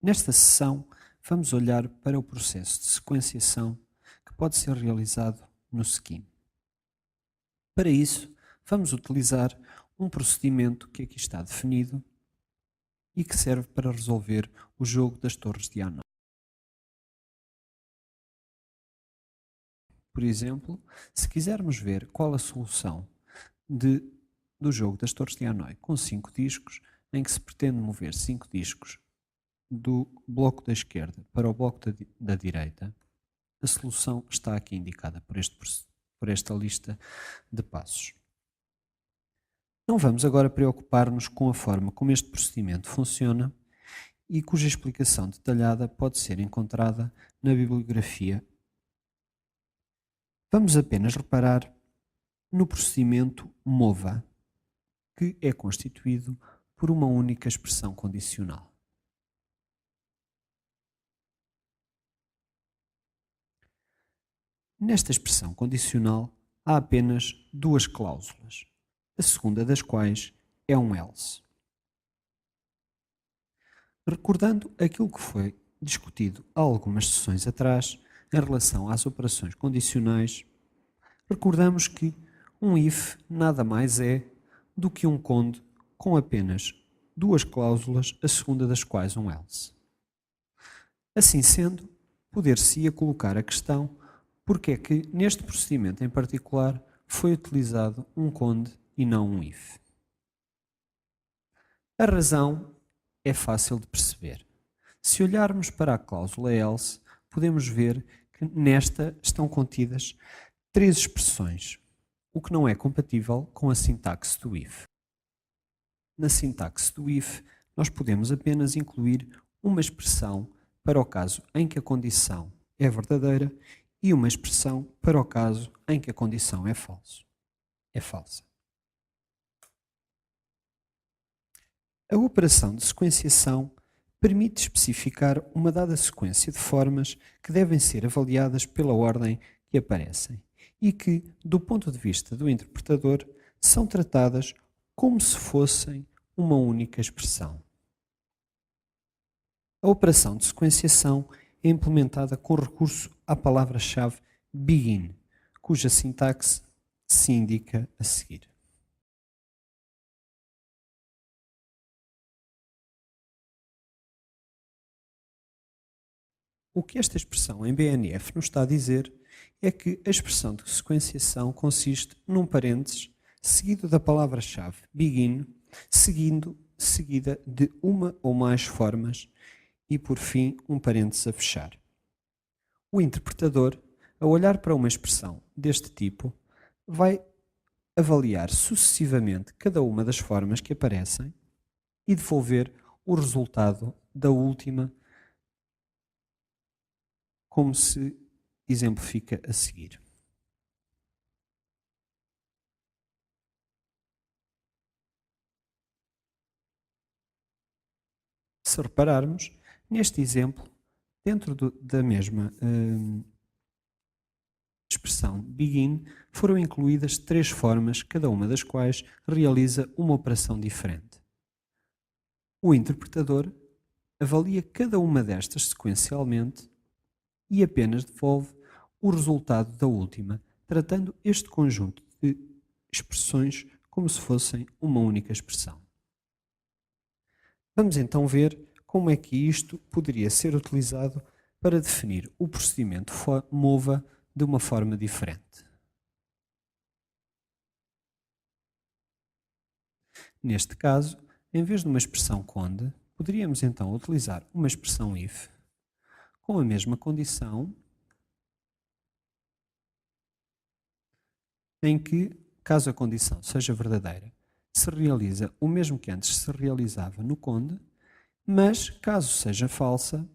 Nesta sessão, vamos olhar para o processo de sequenciação que pode ser realizado no Scheme. Para isso, vamos utilizar um procedimento que aqui está definido e que serve para resolver o jogo das torres de Hanoi. Por exemplo, se quisermos ver qual a solução do jogo das torres de Hanoi com 5 discos, em que se pretende mover 5 discos do bloco da esquerda para o bloco da direita, a solução está aqui indicada por esta lista de passos. Não vamos agora preocupar-nos com a forma como este procedimento funciona e cuja explicação detalhada pode ser encontrada na bibliografia. Vamos apenas reparar no procedimento MOVA, que é constituído por uma única expressão condicional. Nesta expressão condicional há apenas duas cláusulas, a segunda das quais é um else. Recordando aquilo que foi discutido há algumas sessões atrás em relação às operações condicionais, recordamos que um if nada mais é do que um cond com apenas duas cláusulas, a segunda das quais um else. Assim sendo, poder-se-ia colocar a questão porque é que, neste procedimento em particular, foi utilizado um cond e não um if. A razão é fácil de perceber. Se olharmos para a cláusula else, podemos ver que nesta estão contidas 3 expressões, o que não é compatível com a sintaxe do if. Na sintaxe do if, nós podemos apenas incluir uma expressão para o caso em que a condição é verdadeira e uma expressão para o caso em que a condição é falsa. A operação de sequenciação permite especificar uma dada sequência de formas que devem ser avaliadas pela ordem que aparecem e que, do ponto de vista do interpretador, são tratadas como se fossem uma única expressão. A operação de sequenciação é implementada com recurso à palavra-chave begin, cuja sintaxe se indica a seguir. O que esta expressão em BNF nos está a dizer é que a expressão de sequenciação consiste num parênteses seguido da palavra-chave begin, seguida de uma ou mais formas e, por fim, um parênteses a fechar. O interpretador, ao olhar para uma expressão deste tipo, vai avaliar sucessivamente cada uma das formas que aparecem e devolver o resultado da última, como se exemplifica a seguir. Se repararmos, neste exemplo, dentro da mesma expressão begin, foram incluídas 3 formas, cada uma das quais realiza uma operação diferente. O interpretador avalia cada uma destas sequencialmente e apenas devolve o resultado da última, tratando este conjunto de expressões como se fossem uma única expressão. Vamos então ver como é que isto poderia ser utilizado para definir o procedimento MOVA de uma forma diferente. Neste caso, em vez de uma expressão cond, poderíamos então utilizar uma expressão if com a mesma condição em que, caso a condição seja verdadeira, se realiza o mesmo que antes se realizava no cond, mas, caso seja falsa,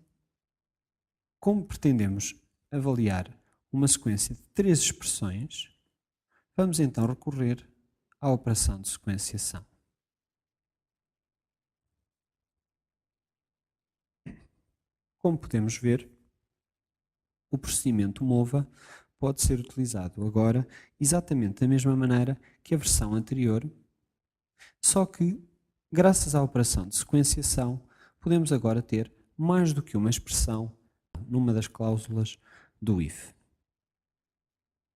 como pretendemos avaliar uma sequência de 3 expressões, vamos então recorrer à operação de sequenciação. Como podemos ver, o procedimento MOVA pode ser utilizado agora exatamente da mesma maneira que a versão anterior, só que, graças à operação de sequenciação, podemos agora ter mais do que uma expressão numa das cláusulas do if.